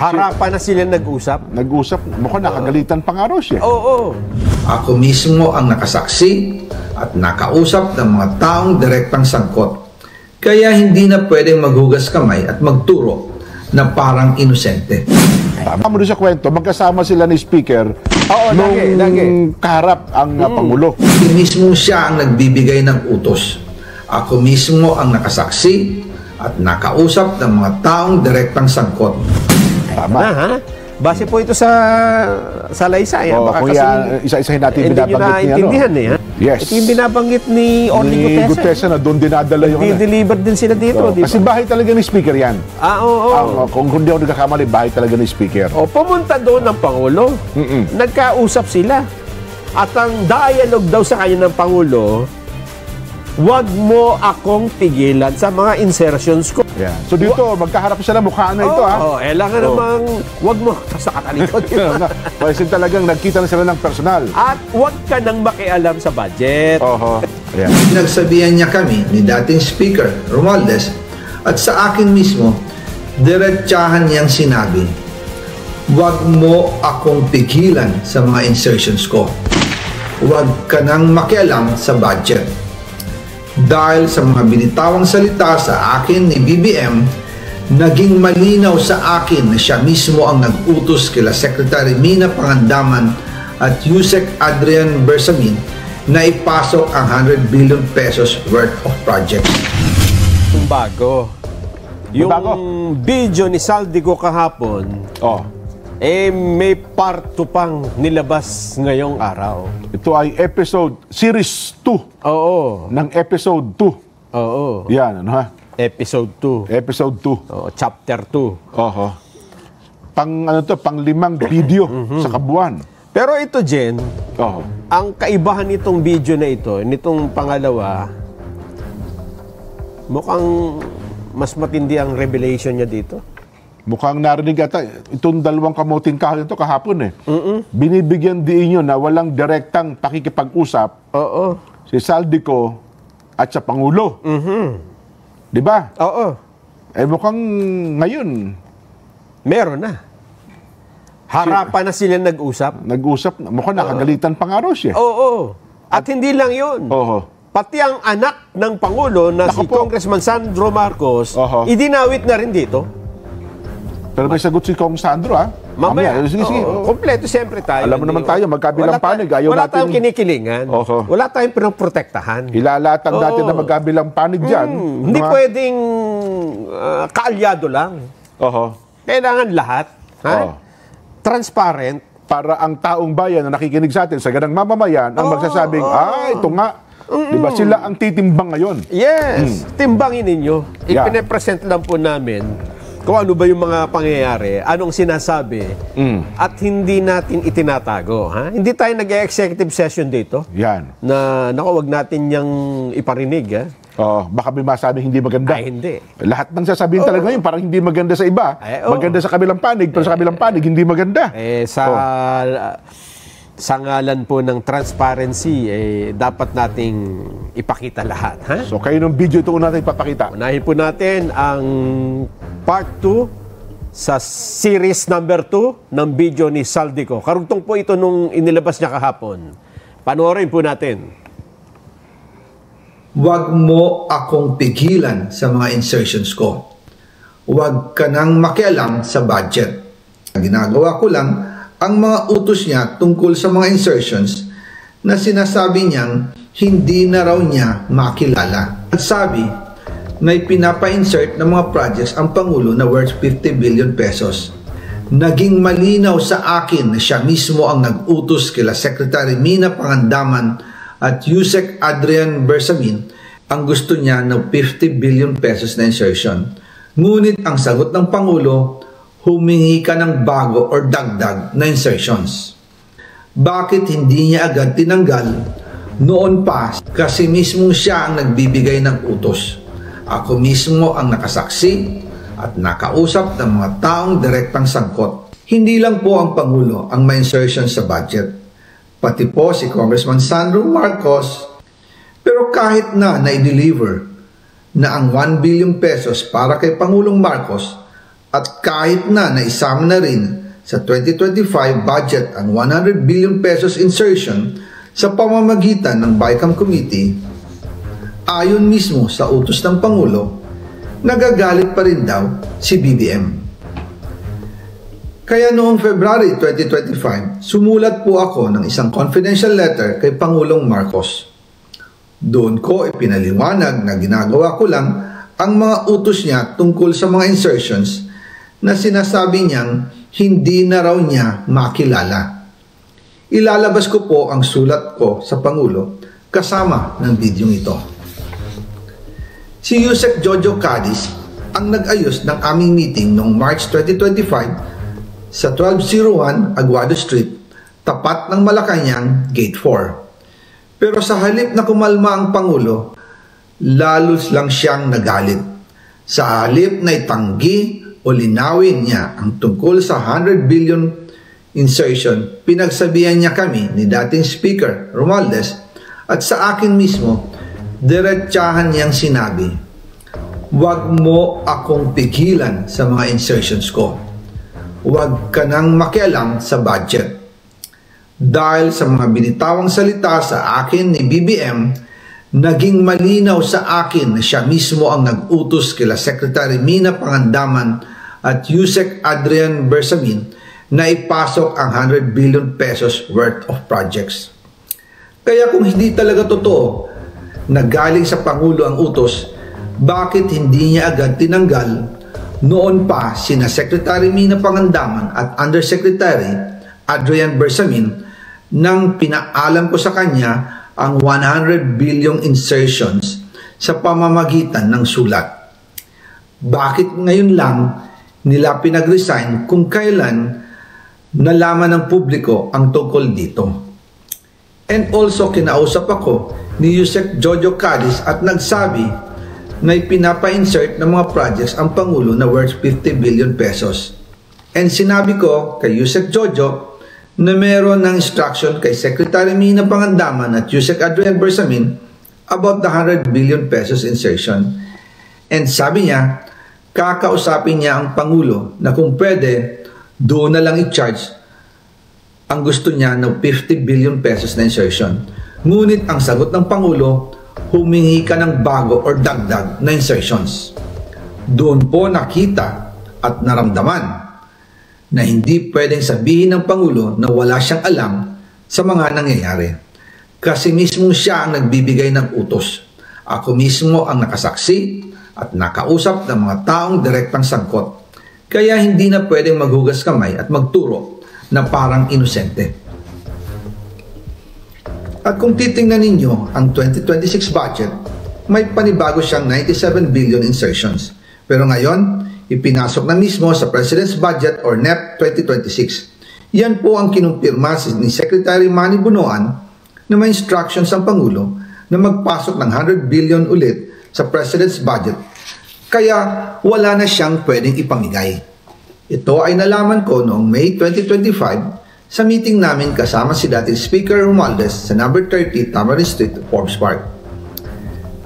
Harapan na sila nag-usap. Nag-usap, mukhang nakagalitan pa nga raw siya. Oo. Ako mismo ang nakasaksi at nakausap ng mga taong direktang sangkot. Kaya hindi na pwedeng maghugas kamay at magturo na parang inosente. Tama mo doon sa kwento, magkasama sila ni Speaker nung kaharap ang Pangulo. Ako mismo siya ang nagbibigay ng utos. Ako mismo ang nakasaksi at nakausap ng mga taong direktang sangkot. Tama. Ha? Base po ito sa salaysay. Baka kuya, isa-isahin natin hindi nyo naintindihan eh. Ha? Yes. Ito yung binabanggit ni Orly Gutesa na doon dinadala yung deliver din sila dito. Kasi bahay talaga ni Speaker yan. Oo. Kung hindi ako nagkakamali, bahay talaga ni Speaker. Pumunta doon ng Pangulo. Nagkausap sila. At ang dialogue daw sa kanya ng Pangulo, wag mo akong pigilan sa mga insertions ko. Yeah. So dito, magkaharap sila mukha na ito, ha? Kailangan namang wag mo sa katalikod. Kasi talagang nagkita na sila ng personal. At wag ka nang makialam sa budget. Yeah. Pinagsabihan niya kami ni dating Speaker Romualdez at sa akin mismo, diretsahan niyang sinabi, wag mo akong pigilan sa mga insertions ko. Wag ka nang makialam sa budget. Dahil sa mga binitawang salita sa akin ni BBM, naging malinaw sa akin na siya mismo ang nag-utos kila Secretary Mina Pangandaman at Yusek Adrian Bersamin na ipasok ang 100 billion pesos worth of projects. Yung video ni Saldico kahapon, may part 2 pang nilabas ngayong araw. Ito ay Series 2. Oo. Ng Episode 2. Oo. Yan, ano ha? Episode 2. Episode 2. Chapter 2. Pang 5 video sa kabuuan. Pero ito, Jen, ang kaibahan nitong video na ito, nitong pangalawa, mukhang mas matindi ang revelation niya dito. Mukhang narinig ata, itong dalawang kamuting kahoy ito kahapon eh. Binibigyan din nyo na walang direktang pakikipag-usap si Saldico at sa Pangulo. Di ba? Mukhang ngayon. Meron na. Harapan na sila nag-usap. Nag-usap, mukhang nakagalitan pa nga raw siya. At hindi lang yun. Pati ang anak ng Pangulo na si Congressman Sandro Marcos, idinawit na rin dito. Pero may sagot si Kong Sandro, ha? Mamaya. Sige. Kompleto siyempre tayo. Alam mo naman tayo, magkabilang panig. Wala tayong kinikilingan. Wala tayong pinoprotektahan. Ilalatag natin na magkabilang panig dyan. Hindi pwedeng kaalyado lang. Kailangan lahat. Transparent. Para ang taong bayan na nakikinig sa atin, sa ganang mamamayan, ang magsasabing, ito nga. Diba sila ang titimbang ngayon? Yes. Timbangin ninyo. Ipine-present lang po namin kung ano ba yung mga pangyayari, anong sinasabi, at hindi natin itinatago. Hindi tayo nag-executive session dito. Yan. Na, wag natin niyang iparinig. Baka may masabing hindi maganda. Ay, hindi. Lahat ng sasabihin talaga ngayon, parang hindi maganda sa iba. Maganda sa kabilang panig, pero sa kabilang panig, hindi maganda. Sa ngalan po ng transparency, dapat nating ipakita lahat. So, kayo ng video ito natin ipapakita. Unahin po natin ang part 2 sa series number 2 ng video ni Saldico. Karugtong po ito nung inilabas niya kahapon. Panoorin po natin. Huwag mo akong pigilan sa mga insertions ko. Huwag ka nang makialam sa budget. Ginagawa ko lang ang mga utos niya tungkol sa mga insertions na sinasabi niyang hindi na raw niya makilala. At sabi na ipinapa-insert ng mga projects ang Pangulo na worth 50 billion pesos. Naging malinaw sa akin na siya mismo ang nag-utos kila Secretary Mina Pangandaman at Yusek Adrian Bersamin ang gusto niya ng 50 billion pesos na insertion. Ngunit ang sagot ng Pangulo, humingi ka ng bago or dagdag na insertions. Bakit hindi niya agad tinanggal noon pa? Kasi mismo siya ang nagbibigay ng utos. Ako mismo ang nakasaksi at nakausap ng mga taong direktang sangkot. Hindi lang po ang Pangulo ang may insertion sa budget. Pati po si Congressman Sandro Marcos. Pero kahit na i-deliver na ang 1 billion pesos para kay Pangulong Marcos, At kahit na naisama na rin sa 2025 budget ang 100 billion pesos insertion sa pamamagitan ng BICAM Committee, ayon mismo sa utos ng Pangulo, nagagalit pa rin daw si BBM. Kaya noong February 2025, sumulat po ako ng isang confidential letter kay Pangulong Marcos. Doon ko ipinaliwanag na ginagawa ko lang ang mga utos niya tungkol sa mga insertions na sinasabi niyang hindi na raw niya makilala. Ilalabas ko po ang sulat ko sa Pangulo kasama ng bidyong ito. Si Yusek Jojo Cadiz ang nag-ayos ng aming meeting noong March 2025 sa 1201 Aguado Street, tapat ng Malacanang, Gate 4. Pero sa halip na kumalma ang Pangulo, lalos lang siyang nagalit. Sa halip na itanggi o linawin niya ang tungkol sa 100 billion insertion, pinagsabihan niya kami ni dating Speaker Romualdez at sa akin mismo, diretsahan niyang sinabi, "Huwag mo akong pigilan sa mga insertions ko. Huwag ka nang makialam sa budget." Dahil sa mga binitawang salita sa akin ni BBM, naging malinaw sa akin na siya mismo ang nag-utos kila Secretary Mina Pangandaman at Yusek Adrian Bersamin na ipasok ang 100 billion pesos worth of projects. Kaya kung hindi talaga totoo na galing sa Pangulo ang utos, bakit hindi niya agad tinanggal noon pa sina Secretary Mina Pangandaman at Undersecretary Adrian Bersamin nang pinaalam ko sa kanya ang 100 billion insertions sa pamamagitan ng sulat? Bakit ngayon lang nila pinag-resign kung kailan nalaman ng publiko ang tungkol dito? And also kinausap ako ni Yusek Jojo Cadiz at nagsabi na ipinapa-insert ng mga projects ang Pangulo na worth 50 billion pesos. And sinabi ko kay Yusek Jojo na meron ng instruction kay Secretary Mina Pangandaman at Yusek Adrian Bersamin about the 100 billion pesos insertion. And sabi niya, kakausapin niya ang Pangulo na kung pwede, doon na lang i-charge ang gusto niya ng 50 billion pesos na insertion. Ngunit ang sagot ng Pangulo, humingi ka ng bago or dagdag na insertions. Doon po nakita at naramdaman na hindi pwedeng sabihin ng Pangulo na wala siyang alam sa mga nangyayari. Kasi mismo siya ang nagbibigay ng utos. Ako mismo ang nakasaksi at nakausap ng mga taong direktang sangkot. Kaya hindi na pwedeng maghugas kamay at magturo na parang inosente. At kung titingnan ninyo ang 2026 budget, may panibago siyang 97 billion insertions. Pero ngayon, ipinasok na mismo sa President's Budget or NEP 2026. Yan po ang kinumpirma ni Secretary Manny Bunoan na may instructions ang Pangulo na magpasok ng 100 billion ulit sa President's Budget. Kaya wala na siyang pwedeng ipamigay. Ito ay nalaman ko noong May 2025 sa meeting namin kasama si dating Speaker Romualdez sa number 30 Tamarind Street, Forbes Park.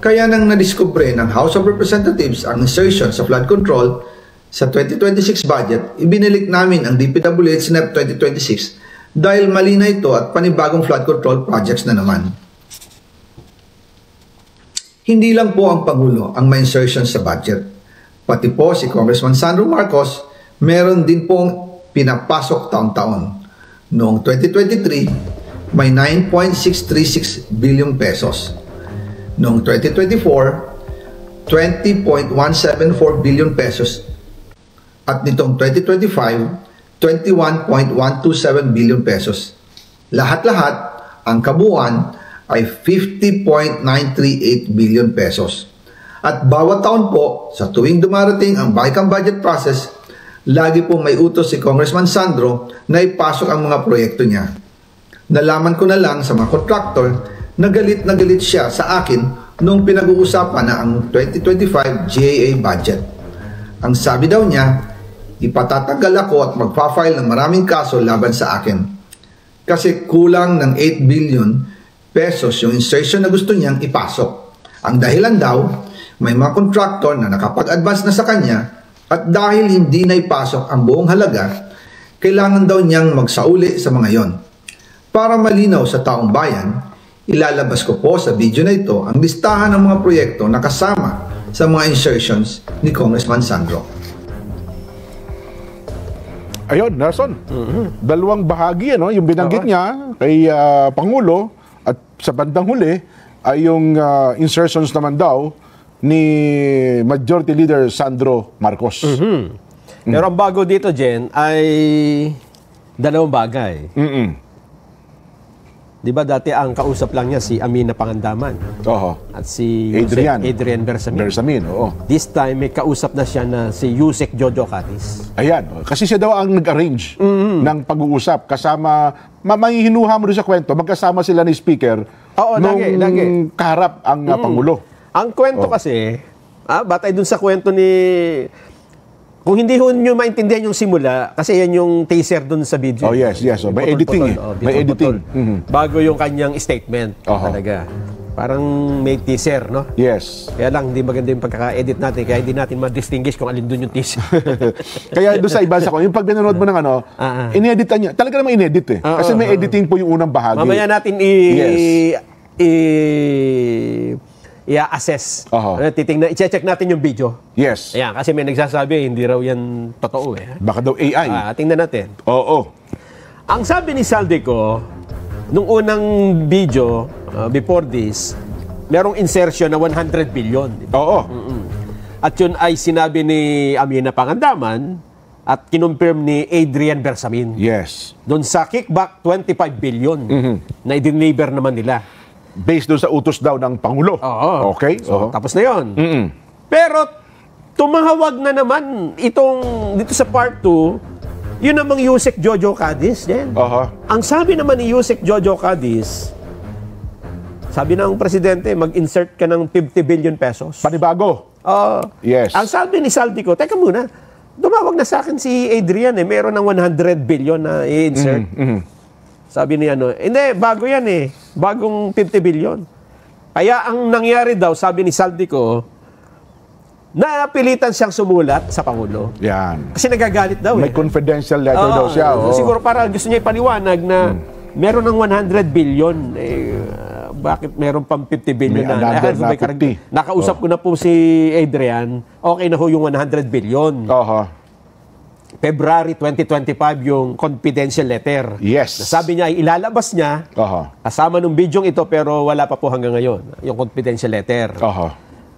Kaya nang nadiskubre ng House of Representatives ang insertion sa flood control sa 2026 budget, ibinalik namin ang DPWH NEP 2026 dahil mali na ito at panibagong flood control projects na naman. Hindi lang po ang Pangulo ang may insertion sa budget. Pati po si Congressman Sandro Marcos, meron din pong pinapasok taon-taon. Noong 2023, may 9.636 billion pesos. Noong 2024, 20.174 billion pesos. At nitong 2025, 21.127 billion pesos. Lahat-lahat, ang kabuuan ay 50.938 billion pesos. At bawat taon po, sa tuwing dumarating ang BICAM budget process, lagi po may utos si Congressman Sandro na ipasok ang mga proyekto niya. Nalaman ko na lang sa mga kontraktor na galit siya sa akin nung pinag-uusapan na ang 2025 GAA budget. Ang sabi daw niya, ipatatagal ako at magpa-file ng maraming kaso laban sa akin. Kasi kulang ng 8 billion pesos yung insertion na gusto niyang ipasok. Ang dahilan daw, may mga kontraktor na nakapag-advance na sa kanya At dahil hindi na ipasok ang buong halaga, kailangan daw niyang magsauli sa mga yon. Para malinaw sa taong bayan, ilalabas ko po sa video na ito ang listahan ng mga proyekto na kasama sa mga insertions ni Congressman Sandro. Ayun, Nelson. Dalawang bahagi, ano, yung binanggit niya kay Pangulo at sa bandang huli ay yung insertions naman daw ni Majority Leader Sandro Marcos. Pero ang bago dito, Jen, ay dalawang bagay. Di ba dati ang kausap lang niya si Amina Pangandaman at si Adrian Bersamin. Oo. This time, may kausap na siya na si Yusek Jojo Catis. Ayan. Kasi siya daw ang nag-arrange ng pag-uusap. Kasama, mahihinuha mo rin sa kwento, magkasama sila ni Speaker nung kaharap ang Pangulo. Ang kwento kasi, batay dun sa kwento ni... Kung hindi nyo maintindihan yung simula, kasi yan yung teaser dun sa video. Oh, yes. Oh, may editing eh. May editing. Bago yung kanyang statement. Talaga. Parang may teaser, no? Yes. Kaya lang, hindi maganda yung pagkaka-edit natin. Kaya hindi natin ma-distinguish kung alin dun yung teaser. Kaya doon sa ibasa ko, yung pag binanood mo ng ineditan niya. Talaga naman inedit eh. Kasi may editing po yung unang bahagi. Mamaya natin i-assess. Titingnan, i-check natin yung video. Yes. Ayan, kasi may nagsasabi, hindi raw yan totoo eh. Baka daw AI. Tingnan natin. Oo. Ang sabi ni Saldico, nung unang video, before this, merong insertion na 100 billion. Diba? Oo. At yun ay sinabi ni Amina Pangandaman at kinumpirm ni Adrian Bersamin. Yes. Doon sa kickback, 25 billion na i-deliver naman nila. Based doon sa utos daw ng Pangulo. Oo. Okay. So, tapos na yun. Pero, tumahawag na naman itong, dito sa part 2, yun namang Yusek Jojo Catis. Ang sabi naman ni Yusek Jojo Catis, sabi ng presidente, mag-insert ka ng 50 billion pesos. Panibago. Yes. Ang sabi ni Saldico, teka muna, dumawag na sa akin si Adrian meron ng 100 billion na i-insert. Sabi niya, hindi, bago yan eh. Bagong 50 billion. Kaya ang nangyari daw, sabi ni Saldico, napilitan siyang sumulat sa Pangulo. Yan. Kasi nagagalit daw May confidential letter daw siya. Siguro para gusto niya ipaliwanag na meron ng 100 billion. Bakit meron pang 50 billion na 50? Nakausap ko na po si Adrian. Okay na ho yung 100 billion. February 2025 yung confidential letter. Yes. Sabi niya, ilalabas niya kasama nung bidyong ito pero wala pa po hanggang ngayon yung confidential letter.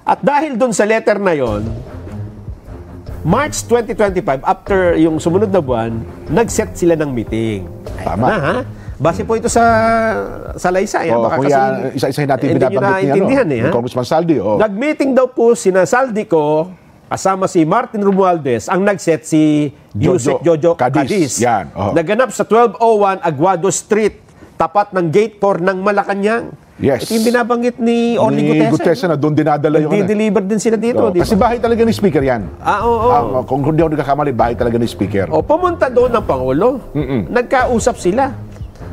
At dahil dun sa letter na yon, March 2025, after yung sumunod na buwan, nag-set sila ng meeting. Tama. Base po ito sa salaysay. Baka kuya, isa-isahin natin binabanggit niya, Congressman Saldi. Nag-meeting daw po sina Saldico, kasama si Martin Romualdez, ang nag-set si Yusek Jojo Catis. Naganap sa 1201 Aguado Street, tapat ng Gate 4 ng Malacanang. Yes. Ito yung binabanggit ni Orly Gutesa. Na doon dinadala yung Di-deliver din sila dito. Kasi bahay talaga ni Speaker yan. Kung hindi ako nagkakamali, bahay talaga ni Speaker. Pumunta doon ng Pangulo. Nagkausap sila.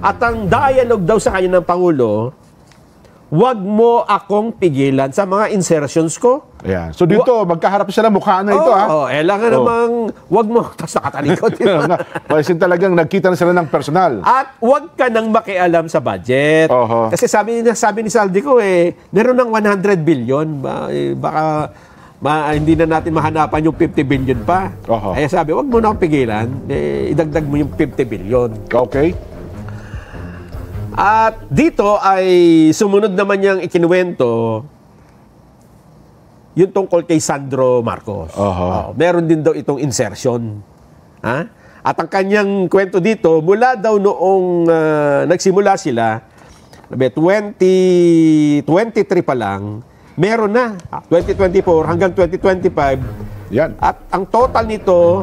At ang dialogue daw sa kanya ng Pangulo, wag mo akong pigilan sa mga insertions ko. Yeah. So dito, magkaharap sila mukha na ito, Kailangan namang, wag mo, tapos nakatalikod. Kasi talagang nagkita na sila ng personal. At wag ka nang makialam sa budget. Kasi sabi ni Saldico, meron ng 100 billion. Baka hindi na natin mahanapan yung 50 billion pa. Kaya sabi, wag mo na akong pigilan. Idagdag mo yung 50 billion. Okay. At dito ay sumunod naman niyang ikinuwento yung tungkol kay Sandro Marcos. Meron din daw itong insertion. At ang kanyang kwento dito, mula daw noong nagsimula sila, 2023 pa lang, meron na. 2024 hanggang 2025. Yan. At ang total nito,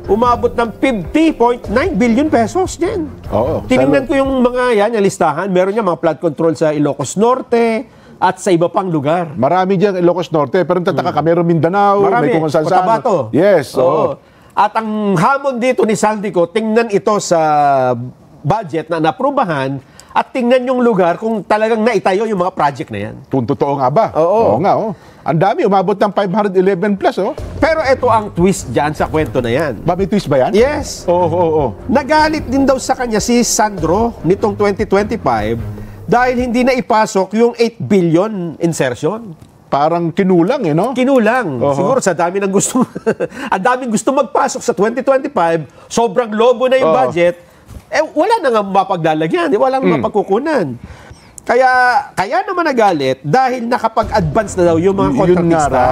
umabot ng 50.9 billion pesos din. Tinignan ko yung mga yan, yung listahan. Meron niya mga flood control sa Ilocos Norte at sa iba pang lugar. Marami dyan Ilocos Norte. Pero tataka ka, meron Mindanao, may kung saan. Cotabato. Yes. At ang hamon dito ni Saldico, tingnan ito sa budget na naprubahan at tingnan yung lugar kung talagang naitayo yung mga project na yan. Kung totoo nga ba? Oo nga. Ang dami, umabot ng 511 plus, oh. Pero ito ang twist dyan sa kwento na yan. Ba, may twist ba yan? Yes. Oo. Nagalit din daw sa kanya si Sandro nitong 2025 dahil hindi na ipasok yung 8 billion insertion. Parang kinulang, no? Kinulang. Oho. Siguro sa dami ng gusto, ang daming gusto magpasok sa 2025, sobrang lobo na yung Oo. budget, wala na nga mapaglalagyan, wala na mapagkukunan. Kaya naman nagalit dahil nakapag-advance na daw yung mga kontratista.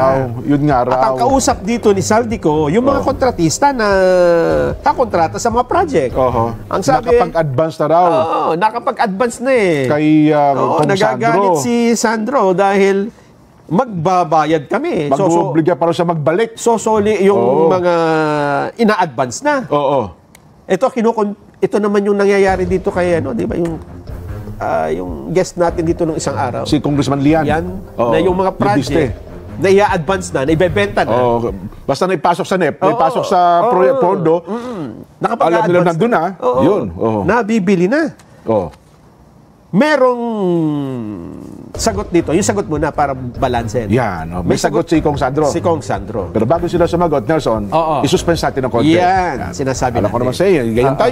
Yun nga raw. At ang kausap dito ni Saldico, yung mga kontratista na kakontrata sa mga project. Oho. Ang sabi, Nakapag-advance na raw. nakapag-advance na eh. Kay Kong nagagalit Sandro. si Sandro dahil magbabayad kami. Mag-obliga para sa magbalik. Sosoli yung mga ina-advance na. Oo. Ito naman yung nangyayari dito kay di ba yung guest natin dito nung isang araw. Si Congressman Lian. Yan, Oo. na yung mga project Libiste. na i-advance na ibebenta na. Oo. Basta naipasok sa NEP, naipasok sa pondo, alam nila nandun na. Yun. Oo. Nabibili na. Oo. Merong sagot dito. Yung sagot muna para balanse. Yan. Oh. May sagot si Kong Sandro. Si Kong Sandro. Pero bago sila sumagot, Nelson, Oo. isuspense natin ng konti. Yan, sinasabi Alam ko natin. naman sa iyo, ganyan tayo.